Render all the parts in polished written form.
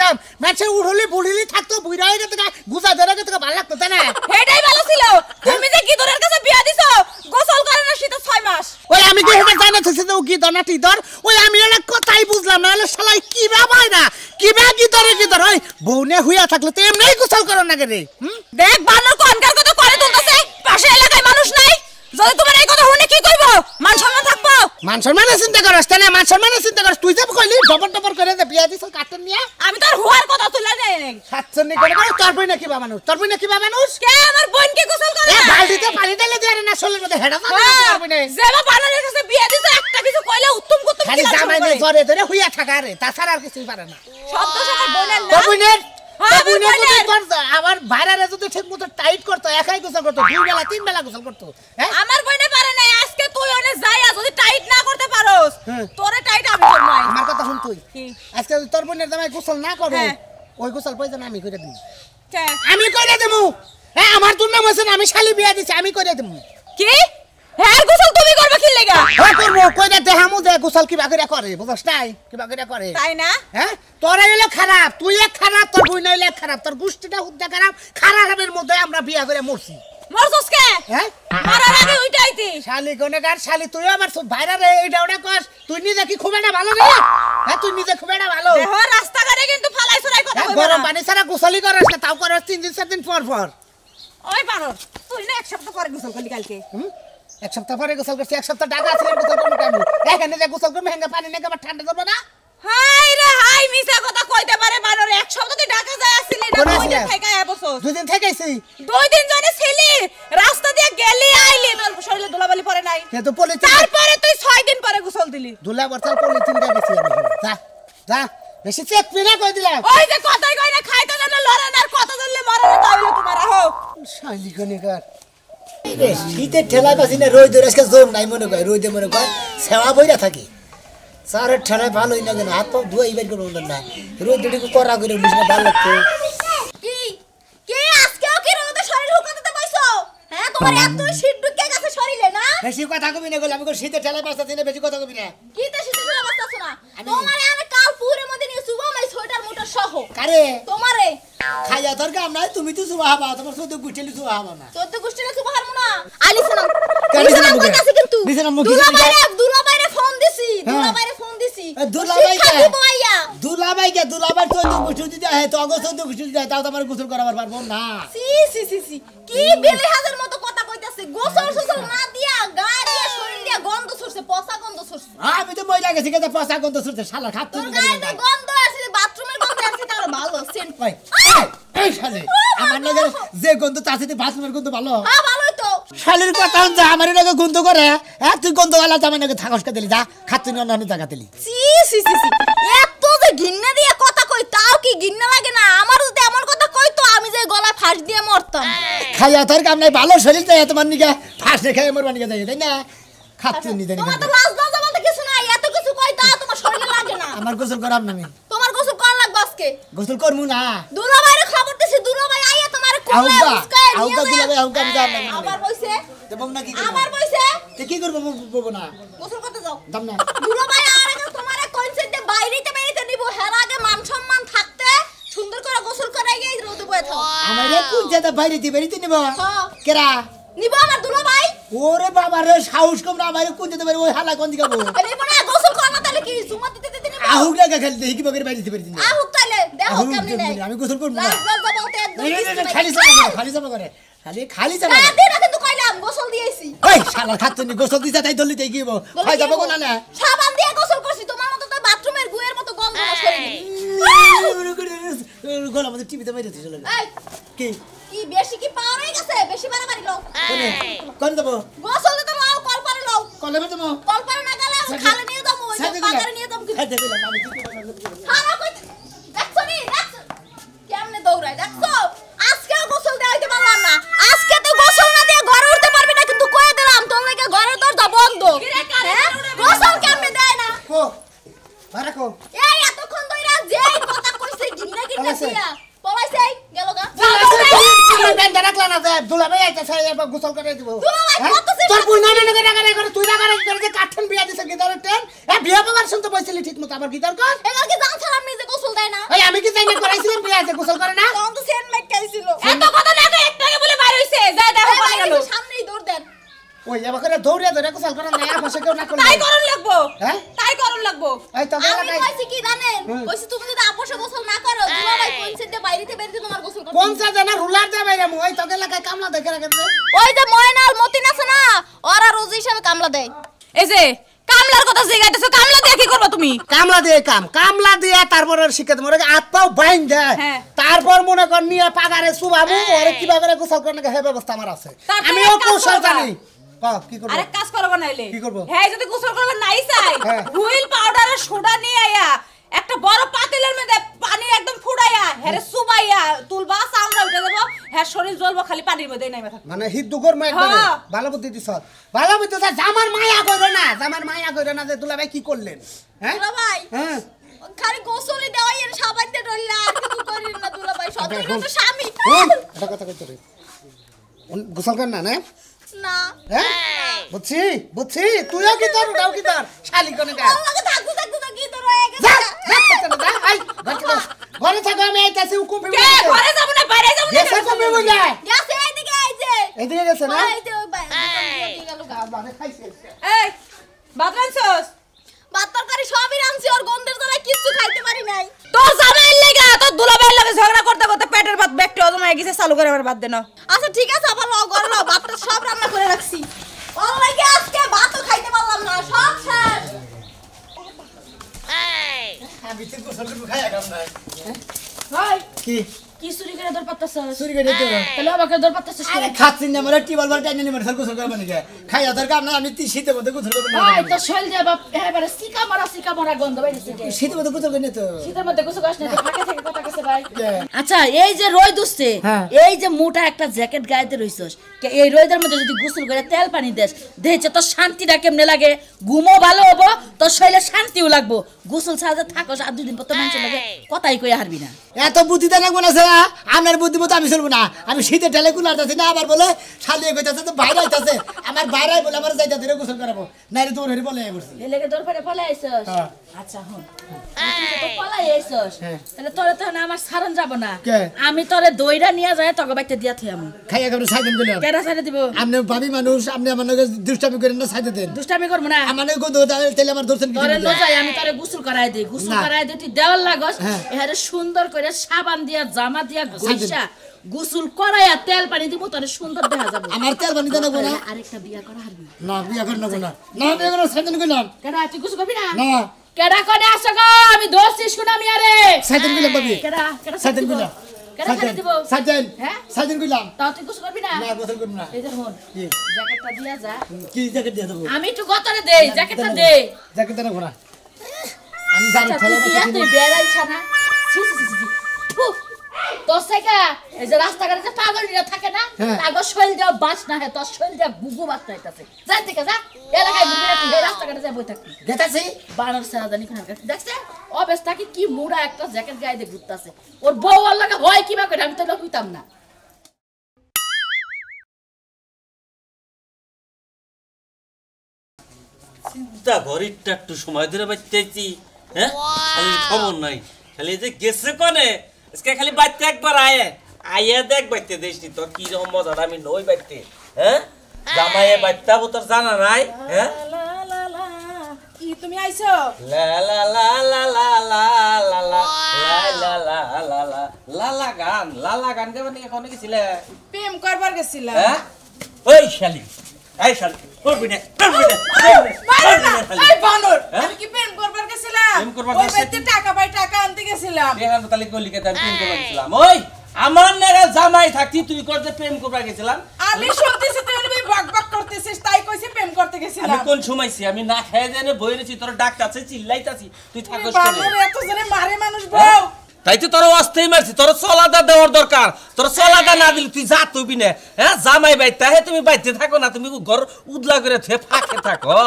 কইতাম মানুষে উড়লি বুড়লি থাকতো বুইরা হয়ে গেছে গুছা ধরে গেছে ভালো লাগতো তাই না এটাই ভালো ছিল তুমি যে গিদরের কাছে বিয়া দিছো গোসল করে না শীতে 6 মাস ওই আমি কি হেটা জানাতেছি তো গিদর না টিদর ওই আমি এটা কথাই বুঝলাম না হলে শালাই কি বাবাই না কি বা গিদর ওই বউনে হুইয়া থাকলে তো এমনিই গোসল করো না রে দেখ বানর কোনকার কথা করে তুলতেছে পাশে এলাকায় মানুষ নাই যদি তোমার এই কথা শুনে কি কইবো মান সম্মান থাকবো মান সম্মানের চিন্তা করছ না মান সম্মানের চিন্তা করছ তুই যাব কইলি ডবর করে দে বিয়া দিছ কাটন নিয়া আমি তোর হুয়ার কথা তুলে নেই সাতছন্নি করে তোর বই না কি বা মানুষ কে আমার বোনকে গোসল করে এ বালতিতে পানি ঢেলে দে না শরীরের মধ্যে হেডা তোর বই না যেবা বানরের কাছে বিয়া দিছো একটা কিছু কইলে উত্তম করতে খালি জামাই নে জরে ধরে হুইয়া থাকা রে তাছাড়া আর কিছুই পারে না শব্দ শাখার বোনের না বোনের আমার ভাইরারে যদি ঠিক মতো টাইট করতো একাই গোসল করতো 2 বেলা 3 বেলা গোসল করতো আমার বইনে পারে না আজকে তুই ওনে যাইয়া যদি টাইট না করতে পারোস তোরে টাইট আমি করব না আমার কথা শুন তুই আজকে তোর বোনের জামাই গোসল না করবে ওই গোসল পয়সা আমি কইরা দিই আমি কইরা দেবো হ্যাঁ আমার তোর নাম আছে আমি শালি বিয়া দিছি আমি কইরা দেবো কি হ্যাঁ গোসল তুমি করবে কি লাগা হ্যাঁ করব কইরা দেখামু দে গোসল কি বাগেরা করে বুঝছ নাই কি বাগেরা করে তাই না হ্যাঁ তোর হইলো খারাপ তুই এক খারাপ তোর বই নইলে খারাপ তোর গুষ্টিটা হুদ্দা খারাপ খারাপের মধ্যে আমরা বিয়া করে মরছি মরছস কে হ্যাঁ মারার আগে উইটাইতি শালি কোনেকার শালি তুই আমার ভাইরারে এইটা ওটা কর তুই নিজে কি খুব একটা ভালো রে হ্যাঁ তুই নিজে খুব একটা ভালো দেহ রাস্তাঘাটে কিন্তু ফালাই ছড়াই কথা কইবা গরম পানি ছাড়া গোসলই করছ না তাও করছ 3 দিন 4 দিন পর ওই বানর তুই না এক সপ্তাহ পরে গোসল করলি কালকে এক সপ্তাহ পরে গোসল করছি এক সপ্তাহ টাকা আছে গোসল করব কেন এখানে যে গোসল করব হেঙ্গা পানি নেকে আবার ঠান্ডা করব না হাই রে হাই মিছা কথা কইতে পারে বানর এক সপ্তাহ তুই ঢাকা যায় আসছিলি না 2 দিন থেকে এবছর 2 দিন থেকেইছি 2 দিন জনে ছিলি রাস্তা দিয়ে গেলি আইলি তোর শরীরে ধুলাবালি পড়ে নাই সে তো পলিথিন তারপরে তুই 6 দিন পরে গোসল দিলি ধুলা বর্তাল পলিথিন দিয়ে গেছি আমি যা বেশি চেক পিনা কই দিলাম ওই যে কথাই কই না খাইতে না লড়ে না আর কথা ধরলে মরে না তাইলে তোমার আহো শালি কোনেকার রে শীতে ঠেলায় পাছি না রই দরে আজকে জোর নাই মনে কয় রই দে মনে কয় সেবা বইরা থাকি সারে ঠেলায় ভালোই লাগে না হাত পা ধুই বাইর করব না রই দড়ি করা করে উঠিস না ভালো লাগতো কি কে আজকেও কি রোদে শরীর হুকাতে পাইছো হ্যাঁ তোমার এত শীত ঢুকে গেছে শরীরে না বেশি কথা কবি না গো আমি কো শীতে ঠেলায় পাছাছি না বেশি কথা কবি না কি তে শীতে ঠেলা বাঁচতাছ না তোমারে আমি কাল পুরে মধ্যে নিয়ে সুবা মাই সোয়েটার মোটর সহ কারে তোমারে খাইয়া তোর কাম নাই তুমি তো সুবা হাবা তোমার শুধু গুটেলি সুবা হাবা না তোর তো গুষ্টিলে সুবা হারমু না আলি সালাম কালি সালাম কইতাছি কিন্তু দুলাবাইরে ফোন দিছি দুলাবাই তো গুছু দিতে হে তো আগো তো গুছু দিতে তাও তোমার গোসল করাবার পারবো না সি কি বেলে হাজার মতো কথা কইতাছে গোসল না দিয়া গা দিয়া শরীর দিয়া গন্ধ ছড়ছে পচা গন্ধ ছড়ছে আমি তো মজা গেছি কেন পচা গন্ধ ছড়ছে শালা খাচ্ছি তোর গায়ে গন্ধ আছে বাথরুমের গন্ধ আছে তার ভালো সেন্ট পাই এই শালে আমার লাগে যে গন্ধ তাছিতে বাথরুমের গন্ধ ভালো হ্যাঁ ভালোই তো শালের কথা যা আমার লাগে গন্ধ করে তুই গন্ধ वाला জামাই নাকি থাকস কে দিলি যা খাচ্ছি না অন্য জায়গা দিলি সি এত যে ঘিন্না দিয়া কথা কই তাও কি ঘিন্না লাগে না আমার যদি এমন কথা কই তো আমি যে গলা ফাঁস দিয়ে মরতাম খাইয়া তোর কাম নাই ভালো শরীর তাই তোমার নিকে ফাঁস রেখে মরবার নিকে যাই তাই না খাচ্ছি নি জানি তোমার তো লাজ লজ্জা বলতে কিছু নাই এত কিছু কই তা তোমার শরীরে লাগে না আমার গোসল করাম না আমি তোমার গোসল করা লাগবে আজকে গোসল করমু না দুলাভাইরে খবর দিছি দুলাভাই আইয়া তোমার কোলে উস্কায় আউগা দুলাভাই আউগা জান না আবার কইছে দেবম না কি করব আবার কইছে তে কি করব বলবো না গোসল করতে যাও দাম না দুলাভাই আর আগে তোমারে কইছে যে বাইরেতে নিব হের আগে মান সম্মান থাকতে সুন্দর করে গোসল করাই গিয়ে রোদে বয়ে থাও আমারে কোন জায়গা বাইরেতে নিব কেরা নিব আমার দুলাভাই ওরে বাবা রে সাহস কম না আমারে কোন জায়গা বাইরে ওই হালা কোন দিকে যাবো আরে বড় গোসল কর না তাহলে কি সুমা দিতে নিব আহুক লাগা খালি দেখি বগের বাইরেতে পারি না আহুক তাহলে দেখো কেমনে নেই আমি গোসল করব না লাজ বলতে একদম খালি যাবো করে খালি যাবো না দিনা কিন্তু কইলাম গোসল দিয়েছি ওই শালা খাচ্ছনি গোসল দিছা তাই দলিতে গিয়েব হয় যাবো কোন না সাবান দিয়ে গোসল করছি তোমার মতো তো বাথরুমের গুয়ের মতো গন্ধ শরীরে গলা মধ্যে টিভিতে বাইরেতে চলে এই কি কি বেশি কি পাওয়ার হয়ে গেছে বেশি বাড়াবাড়ি লও কোন দেবো গোসল দিতে লও কল পারে লও কলে দেবো কল পারে না গেলে খালে নিয়ে যাবো ওই বাজারে নিয়ে যাবো খাইতে দিলাম আমি কি খারাপ কই দেখছো নি দেখছো কেমনে দৌড়ায় দেখছো আজকেও গোসল দেওয়াইতে পারলাম না আজকে তো গোসল না দিয়ে ঘরে উঠতে পারবি না কিন্তু কয়ে দিলাম তোর লাগি ঘরের দরজা বন্ধ গোসল কেমনে দেয় না কো আরে কো এই এতক্ষণ ধইরা যেই কথা কইছে গিন্না দিয়া পলাইছে গেল গা বেন্দা রাখলা না দুলাভাই আইতাছে গোসল করে দিব দুলাভাই কতছে তোর বুই না না করে তুই রাগারাগি করে যে কাঠন বিয়া দিছ গিদারের টেন বিয়া বাবার শুনতে বইছিলি ঠিকমতো আবার গিদার কর এবার কি জানছালাম নিজে গোসল দেয় না এই আমি কি জানি করাইছিলাম বিয়া যে গোসল করে না তখন তো সেন মেক খাইছিল এত কথা না তো একটাকে বলে বাইরে হইছে যা দেখো পানি গেল সামনেই দৌড় দেন ওই এবার করে দৌড়ে ধরে গোসল করে না আর পাশে কেউ না করলে তাই করুন লাগবো হ্যাঁ তাই করুন লাগবো এই তো আমি কইছি কি জানেন কইছি তুমি যদি আপোষে গোসল না করো দুলাভাই কোন সেতে বাইরেতে বেরিয়ে তোমার গোসল করতে কোন সা জানা রুলার যাবে রে ওই তো এলাকায় কামলা দেখে রাখে ওই যে ময়নাল মতিন আছে না ওরা রোজ হিসাবে কামলা দেয় এই যে কামলার কথা জিগাইতেছো কামলা দিয়ে কি করবা তুমি কামলা দিয়ে তারপর শিখাতে মনে হাত পাও বাইন দেয় হ্যাঁ। তারপর মনে কর নিয়ে পাগারে সুবাবু ওরে কিভাবে করে গোসল করে না হে ব্যবস্থা আমার আছে তারপরে আমিও এক কাজ কৌশল করবা। জানি কি করব আরেক কাজ করবো নাইলে কি করবো? হ্যাঁ যদি গোসল করবে নাই চাই হ্যাঁ। হুইল পাউডারের সোডা নিয়ে আয়া একটা বড় পাতিলের মধ্যে পানি একদম ফুড়াইয়া হ্যাঁ সুবাইয়া তুলবা চামড়া উঠে দেবো হ্যাঁ শরীর জ্বলবো খালি পানির মধ্যে নাই মাথা মানে হিত দুগর মা একবারে হ্যাঁ। ভালো বুদ্ধি দিছ জামার মায়া কইরো না যে দুলাভাই কি করলেন হ্যাঁ দুলাভাই হ্যাঁ খালি গোসলই দেওয়াই এর সাবাইতে ডললা আর কিছু করিন না দুলাভাই সতেরো তো স্বামী এটা কথা কইতে রে গোসল কর না না হ্যাঁ বুঝছি তুইও কি তোর ওটাও কি তোর শালি কোনে গা আমাকে থাকতে তো কি তো রয়ে গেছে ঘরে থাকো আমি আইতাছি হুকুম কে ঘরে যাবো না বাইরে যাবো না গেছে কমে বইলা গেছে এইদিকে আইছে এদিকে গেছে না এই যে ওই বাইরে গেল গা মানে খাইছে এই বাদরানছস ভাত তরকারি সবই রাঁধছি ওর গন্ধের তলায় কিচ্ছু খাইতে পারি নাই তোর জামাইয়ের লাগা তোর দুলাভাইয়ের লাগে ঝগড়া করতে করতে পেটের ভাত ব্যাগটা ওজন হয়ে গেছে চালু করে আবার বাদ দেন আচ্ছা ঠিক আছে আবার লও ঘরে লও ভাতটা সব রান্না করে রাখছি ওর লাগে আজকে ভাতও খাইতে পারলাম না সব শেষ আমি তো গোসল করে খাইয়া কাম না ভাই কি কি চুরি করে দর পাত্তাছস চুরি করে দিতে তাহলে আমাকে দর পাত্তাছস আরে খাচ্ছিস না মানে টিবল বার টাইনে নিয়ে গোসল করবে নাকি খাইয়া তোর কাম না আমি শীতের মধ্যে গোসল করব না ভাই তো শৈল দে বাপ এবারে সিকা মারা গন্ধ বাইরেছে শীতের মধ্যে গোসল করি না তো শীতের মধ্যে গোসল করিস না ফাঁকে থেকে কথা কইছে ভাই কে? আচ্ছা এই যে রই দুসছে হ্যাঁ। এই যে মোটা একটা জ্যাকেট গায়েতে রইছস কে এই রইদের মধ্যে যদি গোসল করে তেল পানি দেস দেহছে তো শান্তিটা কেমনে লাগে ঘুমও ভালো হবো তোর শরীরে শান্তিও লাগবো গোসল ছাড়া থাকস আর 2 দিন পর তো মানুষ লাগে কথাই কই হারবি না এত বুদ্ধি তো লাগবো না স্যার আপনার বুদ্ধি মতো আমি চলবো না আমি শীতে ঠেলে কুলার যাচ্ছি না আবার বলে শালিয়ে কইতাছে তো বাইরে আইতাছে আমার বাইরে বলে আমার যাইতে ধরে গোসল করাবো না রে তোর হেরি বলে বলছি এই লেগে তোর পরে পলাই আইছস হ্যাঁ। আচ্ছা হন তুই তো পলাই আইছস হ্যাঁ। তাহলে তোরে তো না আমার সারন যাব না কে? আমি তোরে দইরা নিয়ে যায় তোকে বাইতে দিয়া থইয়াম খাইয়া কেমন সাইদেন গেলাম কেডা সাইডে দিব আপনি ভাবি মানুষ আপনি আমার লগে দুষ্টামি করেন না সাইডে দেন দুষ্টামি করব না আমার লগে গন্ধ তেলে আমার দর্শন কি তোরে লজাই আমি তোরে গোসল করাই দেই গোসল না। করাই দিই তুই দেওয়াল লাগস হ্যাঁ। এহারে সুন্দর করে সাবান দিয়া জামা দিয়া ঘষা গোসল করাইয়া তেল পানি দিব তোরে সুন্দর দেখা যাবে আমার তেল বানি দেন না আরেকটা বিয়া করা হারবি না বিয়া করেন না না বিয়া করেন সাইদেন গেলাম কেডা তুই গোসল করবি না না কেডা কোনে আসো গো আমি দোস্ত শুনামি আরে সাইদেন গেলাম ভাবি কেডা কেডা সাইদেন গেলাম কেডা সাইডে দিব সাইদেন হ্যাঁ? সাইদেন গেলাম তাও তুই গোসল করবি না না গোসল করব না এই যে হন কি জ্যাকেটটা দিয়া যা কি জ্যাকেট দিয়ে দেবো আমি একটু গতরে দেই জ্যাকেটটা দে জ্যাকেট দেন ঘোরা আমি জানি আচ্ছা, ঠেলে তুই দিয়া তুই বেড়াইছ না ছি ছি ছি ছি ফু তোর থেকে এই যে রাস্তাঘাটে যে পাগলরা থাকে না হ্যাঁ। তাগো শৈল দেও বাস না হে তোর শৈল দেও গুগু বাস না হইতাছে যাই থেকে যা এলাকায় গুগু তুই এই রাস্তাঘাটে যা বই থাকবি গেতাছি বানর সারা জানি কোন কাছে দেখছ অবস্থা কি মুড়া একটা জ্যাকেট গায়ে দিয়ে ঘুরতাছে ওর বউ আর লাগা হয় কিবা করে আমি তো লকুইতাম না চিন্তা ঘরিটা একটু সময় ধরে বাচ্চাইছি হ্যাঁ খালি খবর নাই খালি যে গেছে কনে আজকে খালি বাচ্চা একবার আয়ে দেখ বাচ্চা দেশনি তোর কি রকম মজাটা আমি নই বাচ্চা হ্যাঁ জামাইয়ে বাচ্চা তোর জানা নাই হ্যাঁ কি তুমি আইছো লা লা লা লা লা লা লা লা লা লা লা লা লালা গান গাবে নাকি কোনে গেছিলে প্রেম করবার গেছিলাম হ্যাঁ ওই শালি এই শালি করবি না এই বানর হ্যাঁ? আমি কি প্রেম করবার গেছিলাম প্রেম করবার ওই গেছে বাইতে টাকা পাই টাকা আনতে গেছিলাম বেহার তালি কলিকাতা প্রেম করবার গেছিলাম ওই আমার নেগা জামাই থাকতি তুই করতে প্রেম করবার গেছিলাম আমি শুনতেছি তুই ওই বক বক করতেছিস তাই কইছি প্রেম করতে আমি গেছিলাম কোন সময়ছি আমি না খেয়ে জানে বইরেছি তোর ডাকতাছে চিল্লাইতাছি তুই থাকস বানর এত জনে মারে মানুষ বউ তাই তো তোর অস্থায়ী মারছি, তোর চলাদা দেওয়ার দরকার, তোর চলাদা না দিলে তুই যা তুই না, হ্যাঁ জামাই বাইতে হে তুমি বাইতে থাকো না, তুমি ঘর উদলা করে থে ফাঁকে থাকো।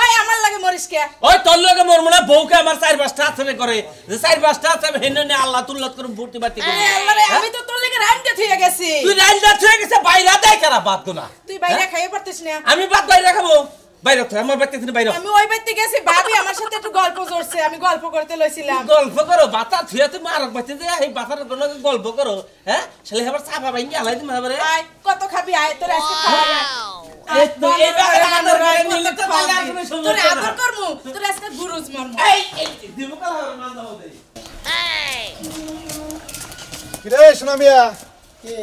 ওই আমার লাগে মরিস কে? ওই তোর লগে মোর মনে বউকে আমার 4-5টা আছে করে, যে 4-5টা আছে হেনে নে আল্লাহ তুল্লাত করে ভর্তি বাতি করে। আমি তো তোর লাগে রাইন্দা থইয়া গেছি। তুই রাইন্দা থইয়া গেছে বাইরে দেয় কারা বাদ তো না। তুই বাইরে খাইয়ে পারতিস না। আমি বাদ বাইরে খাবো, বাইরে তো আমার বাইতে থেকে বাইরে। আমি ওই বাইতে গেছি, ভাবি আমার সাথে একটু গল্প করছে, আমি গল্প করতে লইছিলাম। গল্প করো বাতা থুয়া তুমি আর বাইতে যে এই বাতার কোন গল্প করো, হ্যাঁ শালি আবার চাপা ভাঙ্গি আলাই দিমা বারে। আয় কত খাবি আয়, তোর আজকে খাওয়া এই তো এই বারে আদর করে নিলে তো ভালো আর কোনো সমস্যা তোর না। আদর করমু, তোর আজকে গুরুজ মারমু। এই দিমু কালা মান দাও দে। কিরে শোনা মিয়া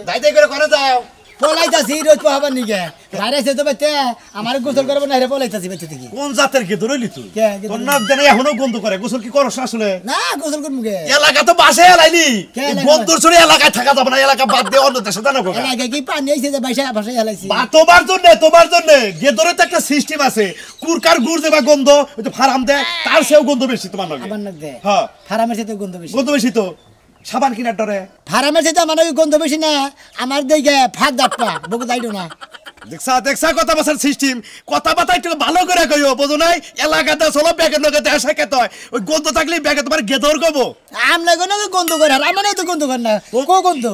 দাইতে করে করে যাও পলাইতাছি রোজ পাহাবার নিকে বাইরে এসে তো বাইতে আমার গোসল করবো না রে পলাইতাছি বাইতে থেকে। কোন জাতের কে ধরলি তুই কে, কে তোর ধরলি? নাক দেনে এখনো গন্ধ করে গোসল কি করছ আসলে না গোসল করবো কে? এলাকা তো বাসে এলাইনি কে এলাকা? বন্ধুর ছড়ে এলাকায় থাকা যাবে না এলাকা বাদ দিয়ে অন্য দেশে জানো কোকা এলাকায় কি পানি আইছে যে বাইসা ভাষায় হেলাইছি? বা তোমার জন্য গেদরে তো একটা সিস্টেম আছে কুরকার গুড় দেবা গন্ধ ওই তো ফারাম দেয় তার সেও গন্ধ বেশি তোমার নাকি আমার নাক দে হ্যাঁ ফারামের সাথে গন্ধ বেশি। গন্ধ বেশি তো সাবান কিনার ডরে ফারামের সাথে আমার নাকি গন্ধ বেশি না, আমার দিকে ফাঁক দাঁতটা বকে যাইতো না। দেখছা কথা বাসার সিস্টেম কথা বাতা একটু ভালো করে কইও বুঝো নাই এলাকাতে চলো ব্যাগের নগে দেশে খেতে হয় ওই গন্ধ থাকলে ব্যাগে তোমার গেদর কব আমরা কোনো গন্ধ করে আর আমার তো গন্ধ করে না। কো গন্ধ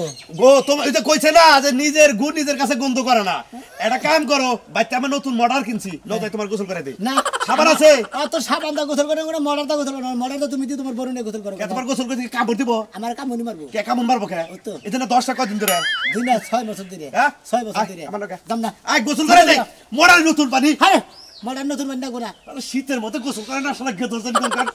গো তোমার ওই যে কইছে না যে নিজের গুড় নিজের কাছে গন্ধ করে না একটা কাম করো বাইতে আমি নতুন মডার কিনছি নতাই তোমার গোসল করে দেই না সাবান আছে অত সাবান দা গোসল করে না, মডার দা গোসল করে না, মডার দা তুমি দিয়ে তোমার বরুণে গোসল করো। কে তোমার গোসল করে কি কাপড় দিব আমার কামুনি মারবো কে কামন মারবো কে ও তো। এখানে 10 টাকা দিন ধরে দিন না 6 বছর ধরে হ্যাঁ 6 বছর ধরে আমার লগে দাম না আই গোসল করে দেই মডার নতুন পানি হ্যাঁ মডার নতুন বান্না গোনা। আরে শীতের মধ্যে গোসল করে না শালা গেদর জানি কোন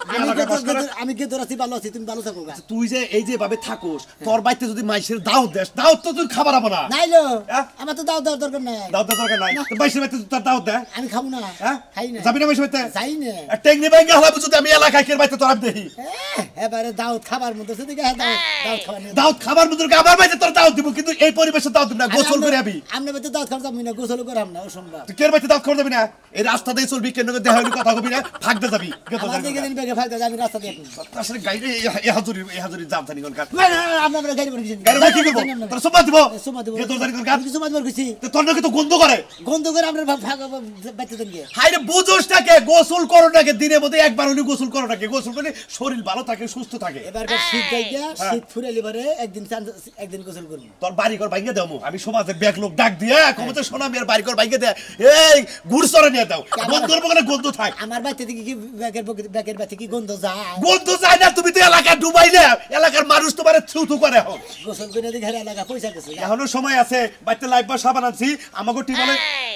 আমি গেদর আছি ভালো আছি, তুমি ভালো থাকো গা। তুই যে এই যে ভাবে থাকোস তোর বাইতে যদি মাইশের দাও দেস দাও তো তুই খাবার আবো না নাইলো হ্যাঁ? আমার তো দাও দাও দরকার নাই, দাও তো দরকার নাই তো মাইশের বাইতে তার দাও দে আমি খাবো না। হ্যাঁ খাই না যাবি না মাইশের বাইতে যাই না। টেকনি ব্যাংকে হলাবো যদি আমি এলাকায় কের বাইতে তোর দেই এবারে দাউদ খাবার মধ্যে সেদিকে দাউদ খাবার নিয়ে দাও খাবার মধ্যে আমার বাইতে তোর দাও দিব কিন্তু এই পরিবেশে দাও দিব না গোসল করে আবি আমরা বেতে দাউদ খাবার যাবো না, গোসল করে আমরা অসম্ভব। তুই কের বাইতে দাও খাওয়া যাবি না এই রাস্তা দিয়ে চলবি কেন দেখা হইলি কথা কবি না ভাগতে যাবি গেতো আমার দিকে দিন বেগে ফাইতে আমি রাস্তা দিয়ে আসলে গাইরে এই হাজুরি জাম জানি কোন কার আমরা গাড়ি করে গেছি। গাড়ি কি করব তোর সুমা দিব সুমা দেব গেতো জানি কোন কার কিছু মাছ মার গেছি তোর নাকি তো গন্ধ করে গন্ধ করে আমরা ভাগ বাইতে দেন গিয়ে। হাইরে বুঝোস নাকি গোসল করো নাকি দিনের মধ্যে একবার হলে গোসল করো নাকি গোসল করলে শরীর ভালো থাকে সুস্থ থাকে এবার শীত যাই গিয়া শীত ফুরাইলে পারে একদিন গোসল করবো। তোর বাড়ি ঘর ভাঙ্গে দাও আমি সমাজে ব্যাগ লোক ডাক দিয়ে কমতে শোনা মেয়ের বাড়ি ঘর ভাঙ্গে দেয় এই ঘুর সরে নিয়ে দাও গন্ধর বগলে গন্ধ থাক আমার বাড়িতে থেকে কি ব্যাগের বাড়িতে কি গন্ধ যায়? গন্ধ চাই না তুমি তো এলাকা ডুবাইলে এলাকার মানুষ তোমার থুথু করে এখন গোসল করে দেখে এলাকা পয়সা গেছে। এখনো সময় আছে বাড়িতে লাইফ বা সাবান আনছি আমাকে টিমালে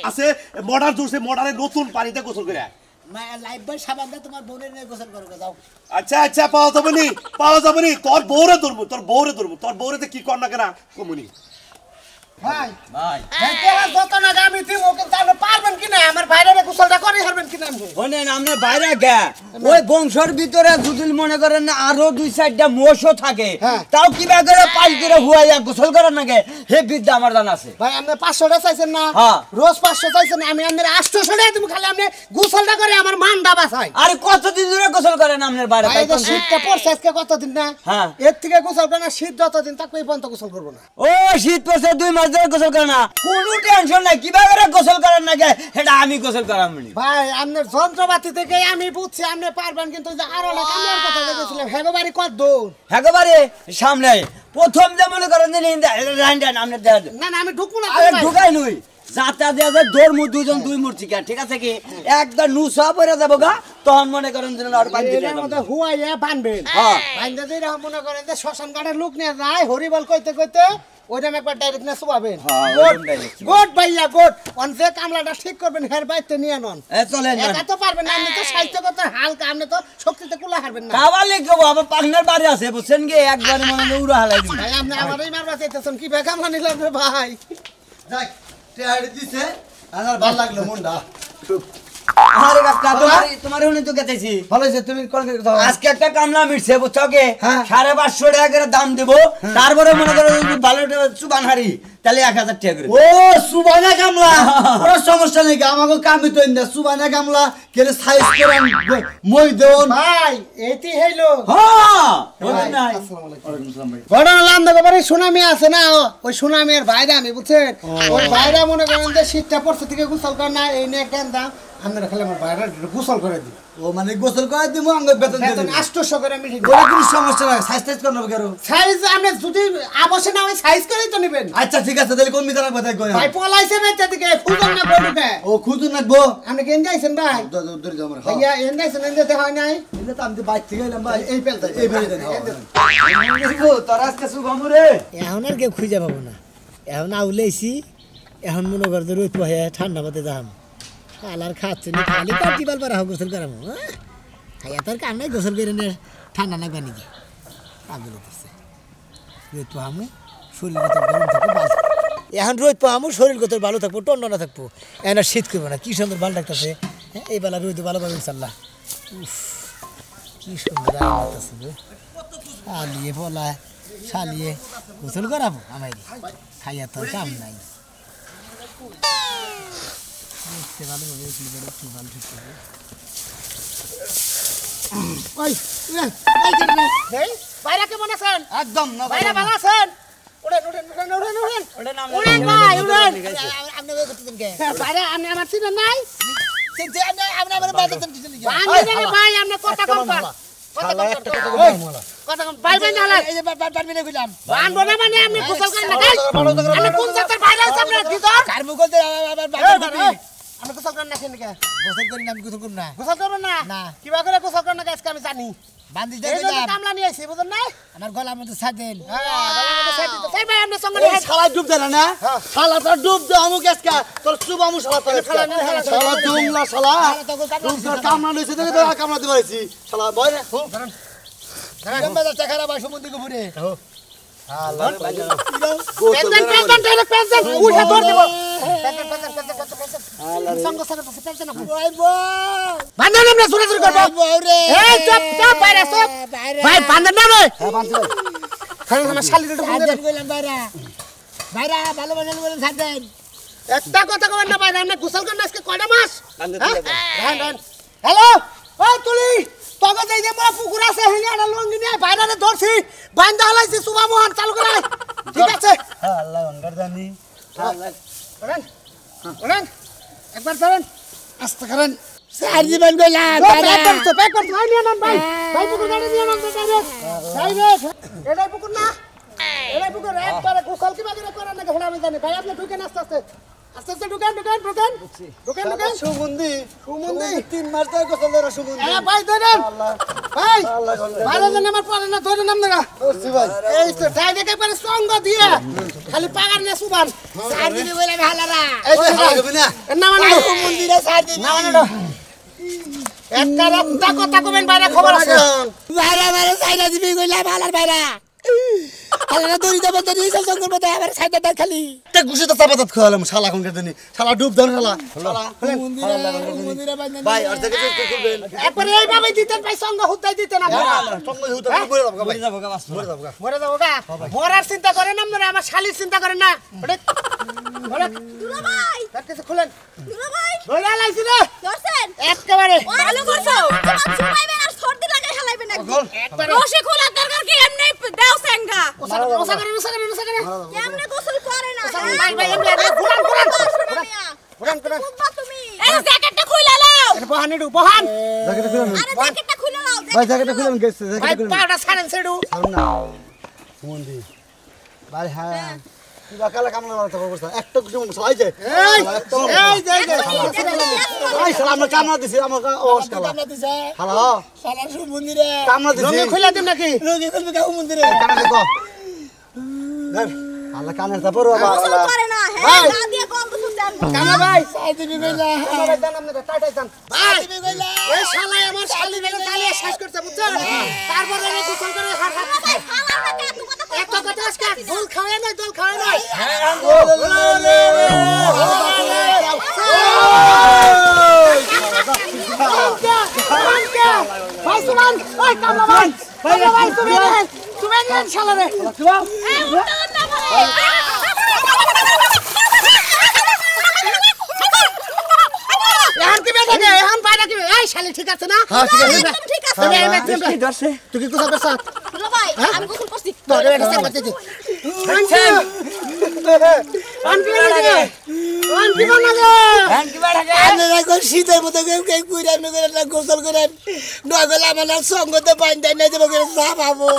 আছে মডার জুড়ছে মডারে নতুন পানিতে গোসল করে লাইফ বয় সাবান দা তোমার বোনের নিয়ে গোসল করো যাও। আচ্ছা পাওয়া যাবে নি তোর বউরে কি কর না কেনা কমুনি ভাই ভাই যত না আমি দিব কিন্তু আপনি পারবেন কিনা আমার বাইরে গোসলটা করে হারবেন কিনা? শোনেন আপনি বাইরে গে ওই বংশের ভিতরে যদি মনে করেন না আরো 2-4টা মোষও থাকে তাও কিবা করে পাঁচ করে হুয়াইয়া গোসল করার নাকি হে বিদ্যা আমার জানা আছে। ভাই আপনি 500টা চাইছেন না? হ্যাঁ। রোজ 500 চাইছেন, আমি আপনার 800 টাকা তুমি খালি আপনি গোসলটা করে আমার মানটা বাঁচাই। আরে কতদিন ধরে গোসল করেন আপনার বাইরে? ভাই এটা শীতটা পড়ছে আজকে কতদিন না? হ্যাঁ। এর থেকে গোসল করে না, শীত যতদিন থাকবে এই পর্যন্ত গোসল করবো না। ও শীত পড়ছে 2 মাস ধরে গোসল করে না, কোনো টেনশন নাই কিবা করে গোসল করার নাকি এটা আমি গোসল করাম নি। ভাই আপনার যন্ত্রপাতি থেকে আমি বুঝছি আপনি পারবেন, কিন্তু যে আরো না কামের কথা বলেছিলাম হেগো বাড়ি কত দূর? একেবারে সামনে প্রথম যে মনে করেন রান্ডান আপনার দেওয়া না না আমি ঢুকবো না। আরে ঢুকাই নই যাতা দেয়া যায় দৌড় দুজন 2 মূর্তি ঠিক আছে কি একদম নুসা পরে যাবো গা তখন মনে করেন যে আর পানি দিতে এর মধ্যে হুয়াইয়া বানবেন। হ্যাঁ বানতে যে এরকম মনে করেন যে শ্মশান ঘাটের লোক নিয়ে যায় হরিবল কইতে কইতে ওইটা একবার ডাইরেক্ট না শুয়াবেন। গোট ভাইয়া গোট অনসে কামলাটা ঠিক করবেন হের বাইতে নিয়ে নন। চলেন একা তো পারবেন না, আপনি তো স্বাস্থ্যগত হালকা, আপনি তো শক্তিতে কুলা হারবেন না। কাবালে কেউ আবার পাগনার বাড়ি আছে বুঝছেন কি একবার মনে হয় উড়া হালাই দিন। ভাই আপনি আমারই মারবা চাইতেছেন কি বেকাম নিলাম রে ভাই। যাক টেহাড়ি দিছে আমার ভালো লাগলো মনটা আরে কাকা তোমার হুনি তো গেতেছি ভালো হয়েছে তুমি কোন কথা আজকে একটা কামলা মিটছে বুঝছো কি হ্যাঁ। 550 টাকা করে দাম দেব তারপরে মনে করো ভালো চুবান হারি তাহলে 1000 টাকা করে ও সুবানা কামলা কোনো সমস্যা নেই আমাকে কামি তো না সুবানা কামলা কেলে সাইজ করেন মই দেন ভাই এটি হইলো হ্যাঁ বলেন নাই ঘটনা নাম দেখো বারে সুনামি আছে না ওই সুনামির ভাইরা আমি বুঝছেন ওই ভাইরা মনে করেন যে শীতটা পড়ছে থেকে গোসল করে না এই নিয়ে কেনটা আমরা খালি আমার ভাইরা গোসল করে দিই ও মানে গোসল করে দিমু আঙ্গ বেতন দিয়ে বেতন দিমু 800 করে আমি ওরা কোনো সমস্যা নাই সাইজ টাইজ করব কেন সাইজ আপনি যদি আবশ্যক না হয় সাইজ করেই তো নেবেন আচ্ছা ঠিক আছে তাহলে কোন মিটার কথা কই ভাই পলাইছে না থেকে ফুজন না বলবে ও খুদু নাকবো আপনি কেন যাইছেন ভাই দূর যাও আমার ভাইয়া এন যাইছেন এন যেতে হয় নাই এটা তো আমি বাইক থেকে এলাম ভাই এই পেলতা এই বেরে দেন তোর আজকে শুভম রে এখন আর কেউ খুঁজে পাবো না এখন আউলেছি এখন মনে করতে রোদ পাহে ঠান্ডা পাতে যাম আলার খাচ্ছে না খালি পাটি বাল পারা গোসল করামো খাইয়া তার কাম নাই গোসল করে নে ঠান্ডা নাকবা নাকি পাগল করছে রোদ পাহামু শরীর কত গরম থাকবো বাস এখন রোদ পাহামু শরীর কত ভালো থাকবো টন্ডনা থাকবো এখন আর শীত করবো না কি সুন্দর ভালো লাগতেছে এই বেলা রোদ ভালো পাবে ইনশাল্লাহ কি সুন্দর লাগতেছে গো শালিয়ে বলা শালিয়ে গোসল করাবো আমায় খাইয়া তোর কাম নাই দেখতে ভালো হবে একটু ভালো ঠিক হবে ওই বাইরে কেমন আছেন একদম না বাইরে ভালো আছেন ওড়েন ওড়েন ওড়েন ওড়েন ওড়েন ওড়েন ভাই ওড়েন আপনি ওই করতেছেন কে বাইরে আপনি আমার চিনেন নাই চিনতে আপনি আমার বাজাতেন কিছু নেই ভাই আপনি কথা কম কর কথা কম ভাই ভাই না এই যে বাদ মিলে কইলাম বানবো না মানে আপনি গোসল করেন না আপনি কোন জাতের বাইরে আছেন আপনি ভিতর কার মুগল দে আবার আমি গোসল করেন না কেন কে গোসল করি না আমি গোসল করব না গোসল করব না না কিবা করে গোসল করেন না আজকে আমি জানি বান্দি দে দিলাম কামলা নিয়ে আইছি বুঝুন না আমার গলার মধ্যে ছাদ দেন হ্যাঁ গলার মধ্যে ছাদ দিতে সেই ভাই আপনি সঙ্গে এই শালা ডুব দেনা না শালা তো ডুব দে আমু কেসকা তোর সুব আমু শালা তো শালা ডুমলা শালা ডুব কামনা লইছে দেখে তো কামনা দিতে পারছি শালা বয় রে গম্বা দা টাকা ভাই সমুদ্রে ঘুরে একটা কথা কবেন না বাইরে গোসল করেন আজকে কয়টা মাস হ্যালো ওই তুলি তবে এই যে মোরা পুকুর আছে হেনে আড়া লঙ্গি নিয়ে বাইরে ধরছি বান্দা হলাইছি সুবা মোহন চালু করে ঠিক আছে আল্লাহ অন্ডার জানি ওরেন ওরেন একবার ধরেন আস্তে করেন স্যার জীবন গলা বাইরে তো পেপার ভাই নিয়ে নেন ভাই ভাই পুকুর গাড়ি নিয়ে নেন বাইরে ভাই রে এটাই পুকুর না এটাই পুকুর একবারে গোসল কি বাগিরে করেন না ঘোড়া আমি জানি ভাই আপনি ঢুকেন আস্তে আস্তে আস্তে আস্তে ঢুকেন ঢুকেন ঢুকেন ঢুকেন ঢুকেন সুগন্ধি সুগন্ধি 3 মাস ধরে গোসল ধরে সুগন্ধি এ ভাই ধরেন ভাই ভালো জানেন আমার পরে না ধরে নাম না করছি ভাই এই তো যাই দেখে পারে সঙ্গ দিয়ে খালি পাগার নে সুবান সার দিবি বলে ভালারা এই তো হবে না না মানে মন্দিরে সার দিবি না মানে একটা রাস্তা কথা কবেন বাইরে খবর আছে বাইরে বাইরে সাইরা দিবি কইলা ভালার বাইরে আলাদা দড়ি দেব তো এই সব করব তো আবার সাইডে দা খালি তে গুছে তো চাপাত খাওয়ালাম শালা কোন কেটে নি শালা ডুব ধর শালা মন্দিরে বাইরে ভাই আর থেকে খুলবেন একবারে এইভাবে দিতেন ভাই সঙ্গ হুতাই দিতেন আপনারা সঙ্গ হুতা মরে যাবো ভাই মরে যাবো গা মরার চিন্তা করেন আপনারা আমার শালির চিন্তা করেন না দুলা ভাই কিছু খুলেন দুলা ভাই ধরে লাইছি রে ধরছেন একেবারে ভালো করছো তোমার ছুপাইবেন আর সর্দি লাগাই হেলাইবেন একবার রশি খোলা দরকার কি এমনি দাও সেঙ্গা ওসা করে কেমনে গোসল করে না ভাই ভাই এমনি ঘুরান ঘুরান তুমি এই জ্যাকেটটা খুইলা লাও বহান এডু বহান জ্যাকেট খুলুন আরে জ্যাকেটটা খুইলা লাও ভাই জ্যাকেট খুলুন গেছে ভাই জ্যাকেট খুলুন পাউডার ছাড়েন সেডু সামনা সুগন্ধি ভাই হ্যাঁ কিবা কালা কামনা মারতে করছ একটা কিছু মশলা আইছে ভাই শালা আমরা কামনা দিছি আমার ওস কালা হ্যালো শালা সু মন্দিরে কামনা দিছি রঙে খুলে দিম নাকি রঙে খুলবে গাও মন্দিরে কামনা দেখো ধর আল্লাহ কানের তারপর গোসল করে না হ্যাঁ না দিয়ে কম গোসল দেন কানা ভাই সাই দিবি কইলা আমার জান আপনি টাটাই জান ভাই দিবি কইলা এই শালা আমার শালি বেলে তালিয়া শেষ করতে বুঝছেন তারপর আমি গোসল করে হাত ভাই ফালাও না এত কথা এত কথা আজকে দোল খাওয়ায় না দোল খাওয়ায় না ভাই সুমান ওই কামলা ভাই ভাই সুমান সুমান শালা রে এই উঠো না ভাই এই শালি ঠিক আছে না হ্যাঁ ঠিক আছে একদম ঠিক আছে কি ধরছে তুই কি গোসল করছ দুলা ভাই আমি গোসল করছি তোরে একটা চেক করতে দে আন্টি লাগে আন্টি লাগে কি বাড়াগে আমি এখন শীতের মতো কেউ কুইরান করে গোসল করেন নগলা আমার সঙ্গতে পানি দেয় না যে চা পাবো